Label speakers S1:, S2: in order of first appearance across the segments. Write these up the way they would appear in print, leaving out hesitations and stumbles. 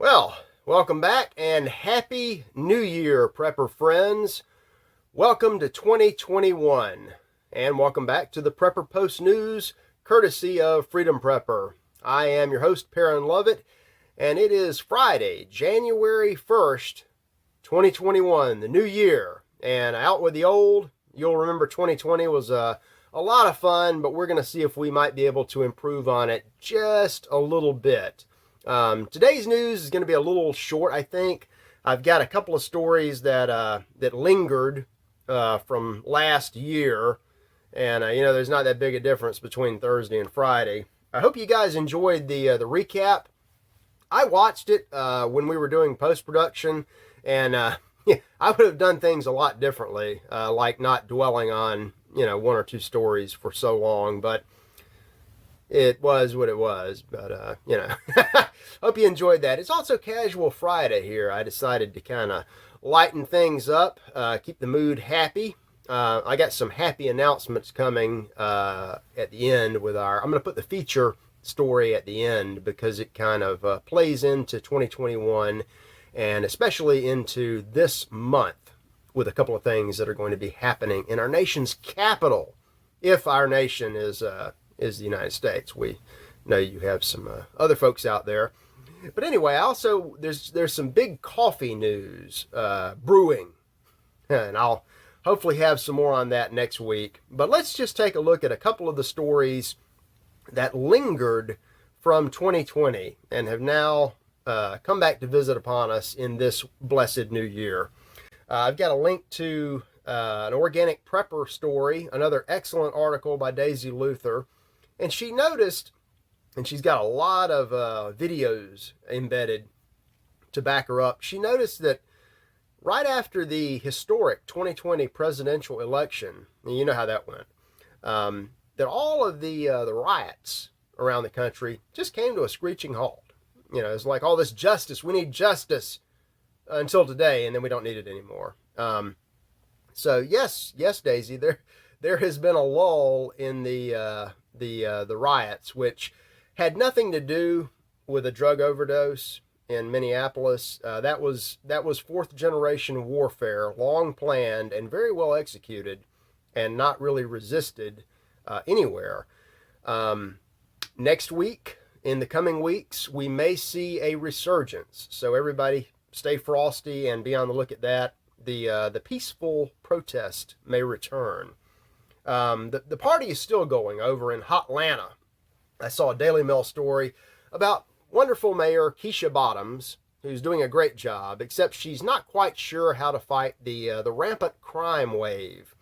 S1: Well, welcome back and Happy New Year, Prepper friends. Welcome to 2021 and welcome back to the Prepper Post News, courtesy of Freedom Prepper. I am your host, Perrin Lovett, and it is Friday, January 1st, 2021, the new year. And out with the old. You'll remember 2020 was a lot of fun, but we're going to see if we might be able to improve on it just a little bit. Today's news is going to be a little short, I think. I've got a couple of stories that lingered from last year, and there's not that big a difference between Thursday and Friday. I hope you guys enjoyed the recap. I watched it when we were doing post-production, and I would have done things a lot differently, like not dwelling on one or two stories for so long, but it was what it was. But hope you enjoyed that. It's also Casual Friday here. I decided to kind of lighten things up, keep the mood happy. I got some happy announcements coming at the end with I'm going to put the feature story at the end because it kind of plays into 2021 and especially into this month with a couple of things that are going to be happening in our nation's capital. If our nation is the United States. We know you have some other folks out there. But anyway, also there's some big coffee news brewing. And I'll hopefully have some more on that next week. But let's just take a look at a couple of the stories that lingered from 2020 and have now come back to visit upon us in this blessed new year. I've got a link to an organic prepper story, another excellent article by Daisy Luther. And she noticed, and she's got a lot of videos embedded to back her up, she noticed that right after the historic 2020 presidential election, and you know how that went, that all of the riots around the country just came to a screeching halt. It's like all this justice, we need justice until today, and then we don't need it anymore. So yes, Daisy, there has been a lull in the riots, which had nothing to do with a drug overdose in Minneapolis. That was fourth generation warfare, long planned and very well executed, and not really resisted anywhere. Next week, in the coming weeks, we may see a resurgence. So everybody, stay frosty and be on the look at that. The peaceful protest may return. The party is still going over in Hotlanta. I saw a Daily Mail story about wonderful Mayor Keisha Bottoms, who's doing a great job, except she's not quite sure how to fight the rampant crime wave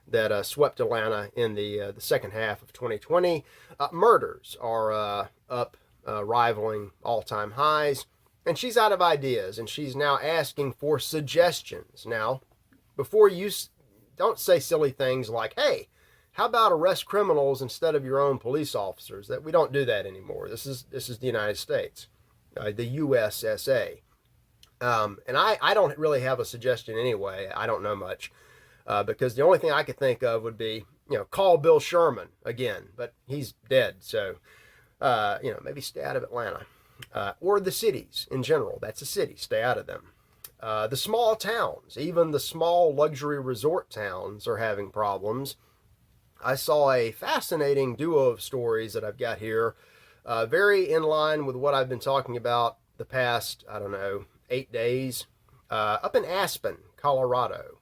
S1: that swept Atlanta in the second half of 2020. Murders are up, rivaling all-time highs, and she's out of ideas, and she's now asking for suggestions. Now, before you don't say silly things like, hey, how about arrest criminals instead of your own police officers? That we don't do that anymore. This is the United States, the USSA. And I don't really have a suggestion anyway. I don't know much because the only thing I could think of would be, call Bill Sherman again, but he's dead. So, maybe stay out of Atlanta or the cities in general. That's a city. Stay out of them. The small towns, even the small luxury resort towns, are having problems. I saw a fascinating duo of stories that I've got here, very in line with what I've been talking about the past, 8 days. Up in Aspen, Colorado,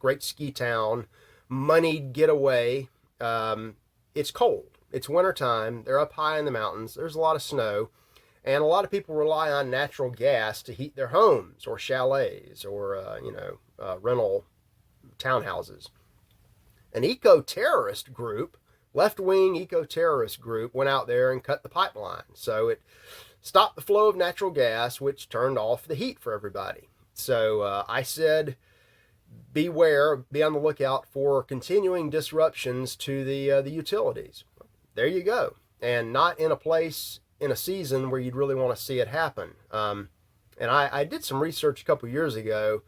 S1: great ski town, moneyed getaway. It's cold. It's wintertime. They're up high in the mountains. There's a lot of snow. And a lot of people rely on natural gas to heat their homes or chalets or, rental townhouses. An eco-terrorist group, left-wing eco-terrorist group, went out there and cut the pipeline. So it stopped the flow of natural gas, which turned off the heat for everybody. So I said, beware, be on the lookout for continuing disruptions to the utilities. There you go. And not in a place, in a season where you'd really want to see it happen. And I did some research a couple years ago.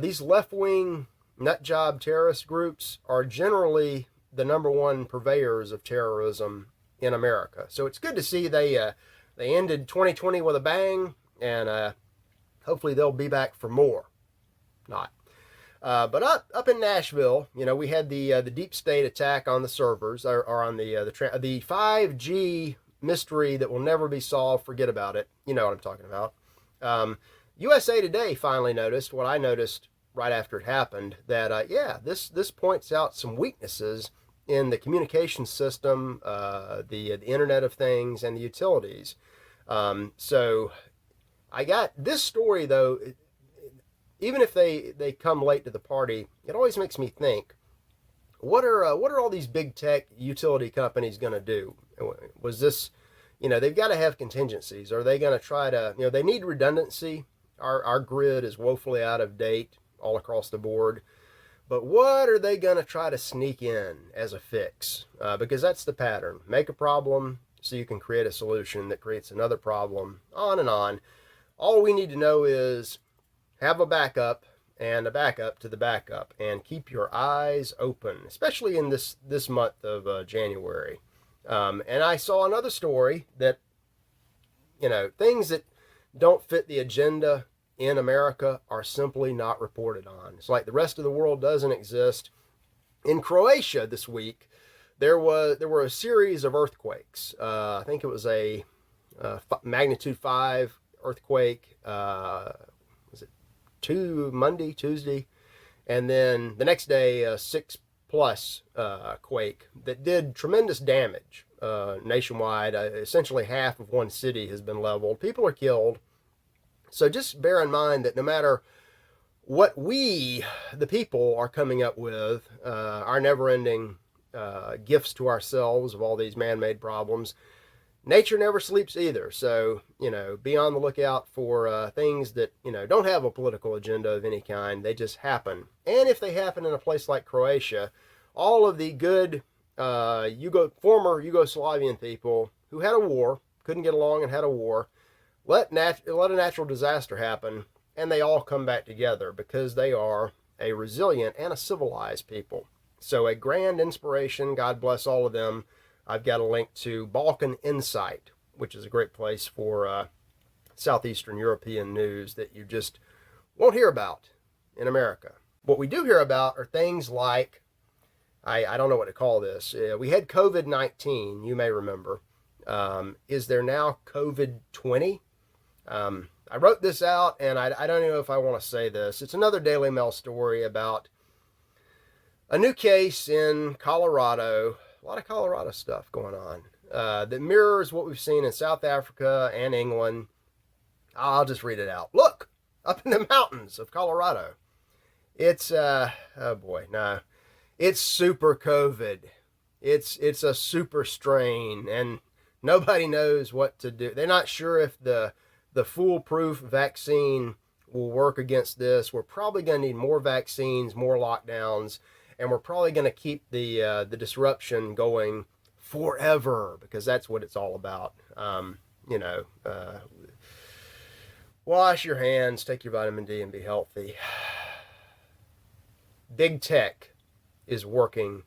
S1: These left-wing nutjob terrorist groups are generally the number one purveyors of terrorism in America. So it's good to see they ended 2020 with a bang, and hopefully they'll be back for more. Not. But up in Nashville, we had the deep state attack on the servers, or on the 5G mystery that will never be solved. Forget about it. You know what I'm talking about. USA Today finally noticed what I noticed right after it happened, that this points out some weaknesses in the communication system, the Internet of Things, and the utilities. So I got this story, though. Even if they come late to the party, it always makes me think, what are all these big tech utility companies going to do? Was this, they've got to have contingencies. Are they going to try to, they need redundancy. Our grid is woefully out of date all across the board. But what are they going to try to sneak in as a fix? Because that's the pattern. Make a problem so you can create a solution that creates another problem, on and on. All we need to know is have a backup and a backup to the backup, and keep your eyes open, especially in this month of January. And I saw another story that, things that don't fit the agenda in America are simply not reported on. It's like the rest of the world doesn't exist. In Croatia this week, there were a series of earthquakes. I think it was a magnitude 5 earthquake. Monday, Tuesday, and then the next day a 6+ quake that did tremendous damage nationwide. Essentially half of one city has been leveled. People are killed. So just bear in mind that no matter what we, the people, are coming up with, our never-ending gifts to ourselves of all these man-made problems, nature never sleeps either. So, be on the lookout for things that, don't have a political agenda of any kind. They just happen. And if they happen in a place like Croatia, all of the good former Yugoslavian people who had a war, couldn't get along and had a war, let a natural disaster happen, and they all come back together because they are a resilient and a civilized people. So a grand inspiration. God bless all of them. I've got a link to Balkan Insight, which is a great place for Southeastern European news that you just won't hear about in America. What we do hear about are things like, I don't know what to call this. We had COVID-19, you may remember. Is there now COVID-20? I wrote this out, and I don't know if I want to say this. It's another Daily Mail story about a new case in Colorado. A lot of Colorado stuff going on that mirrors what we've seen in South Africa and England. I'll just read it out. Look, up in the mountains of Colorado. It's, oh boy, no. It's super COVID. It's a super strain, and nobody knows what to do. They're not sure if the foolproof vaccine will work against this. We're probably going to need more vaccines, more lockdowns, and we're probably going to keep the disruption going forever, because that's what it's all about. Wash your hands, take your vitamin D, and be healthy. Big tech is working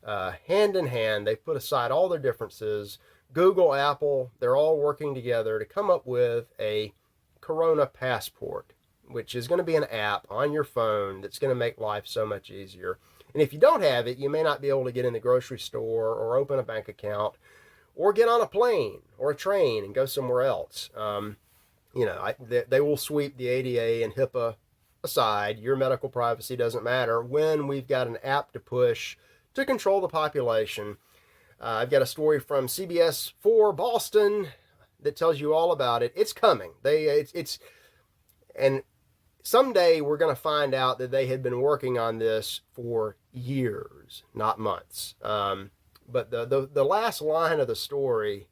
S1: hand in hand. They've put aside all their differences. Google, Apple, they're all working together to come up with a Corona Passport, which is going to be an app on your phone that's going to make life so much easier. And if you don't have it, you may not be able to get in the grocery store or open a bank account or get on a plane or a train and go somewhere else. They will sweep the ADA and HIPAA aside. Your medical privacy doesn't matter when we've got an app to push to control the population. I've got a story from CBS 4 Boston that tells you all about it. It's coming. And someday we're going to find out that they had been working on this for years, not months. But the last line of the story,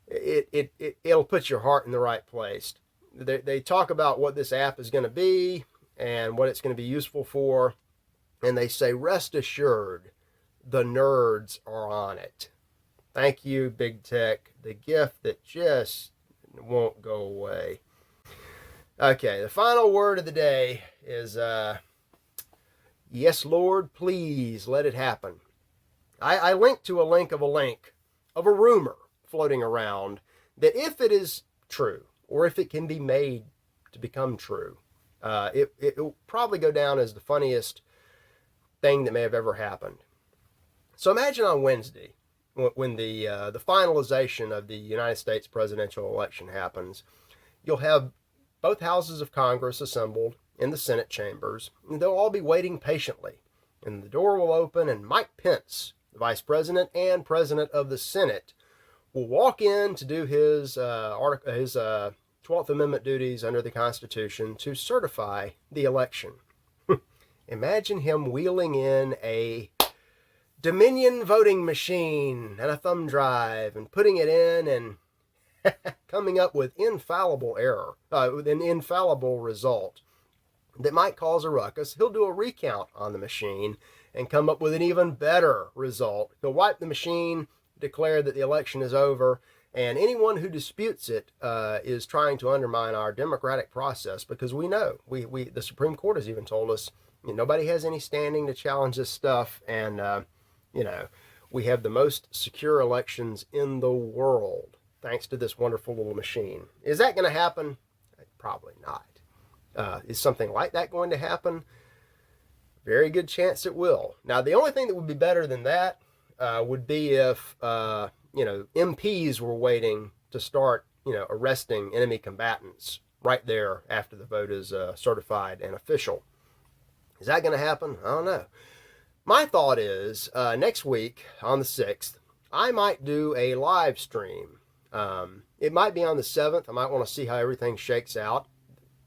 S1: it'll put your heart in the right place. They talk about what this app is going to be and what it's going to be useful for, and they say, rest assured, the nerds are on it. Thank you, big tech, the gift that just won't go away. Okay, the final word of the day is, yes, Lord, please let it happen. I linked to a link of a rumor floating around that if it is true, or if it can be made to become true. It will probably go down as the funniest thing that may have ever happened. So imagine on Wednesday, when the finalization of the United States presidential election happens, you'll have both houses of Congress assembled in the Senate chambers, and they'll all be waiting patiently. And the door will open, and Mike Pence, the Vice President and President of the Senate, will walk in to do his 12th Amendment duties under the Constitution to certify the election. Imagine him wheeling in a Dominion voting machine and a thumb drive and putting it in and coming up with an infallible result that might cause a ruckus. He'll do a recount on the machine and come up with an even better result. He'll wipe the machine, declare that the election is over, and anyone who disputes it is trying to undermine our democratic process, because we know, the Supreme Court has even told us, nobody has any standing to challenge this stuff, and we have the most secure elections in the world thanks to this wonderful little machine. Is that going to happen? Probably not. Is something like that going to happen? Very good chance it will. Now, the only thing that would be better than that would be if, MPs were waiting to start, arresting enemy combatants right there after the vote is certified and official. Is that going to happen? I don't know. My thought is next week on the 6th, I might do a live stream. It might be on the 7th. I might want to see how everything shakes out.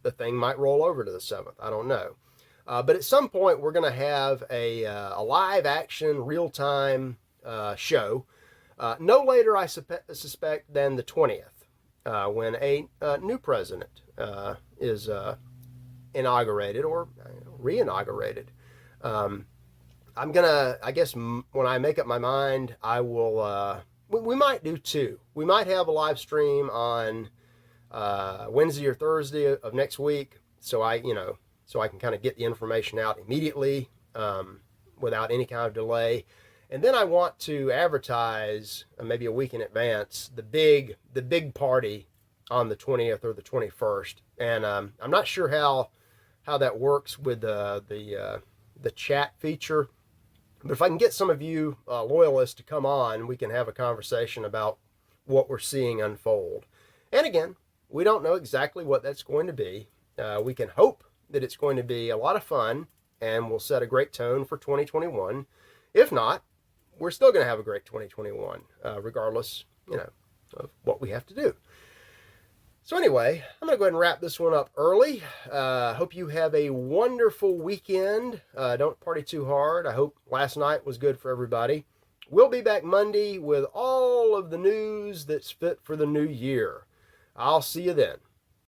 S1: The thing might roll over to the 7th. I don't know. But at some point, we're going to have a live action, real-time show. No later, I suspect, than the 20th, when a new president is inaugurated or re-inaugurated. I'm gonna, I guess, when I make up my mind, I will, we might do two. We might have a live stream on Wednesday or Thursday of next week, so I can kind of get the information out immediately without any kind of delay. And then I want to advertise maybe a week in advance the big party on the 20th or the 21st. And I'm not sure how that works with the chat feature. But if I can get some of you loyalists to come on, we can have a conversation about what we're seeing unfold. And again, we don't know exactly what that's going to be. We can hope that it's going to be a lot of fun and will set a great tone for 2021. If not, we're still going to have a great 2021, regardless, of what we have to do. So anyway, I'm going to go ahead and wrap this one up early. Hope you have a wonderful weekend. Don't party too hard. I hope last night was good for everybody. We'll be back Monday with all of the news that's fit for the new year. I'll see you then.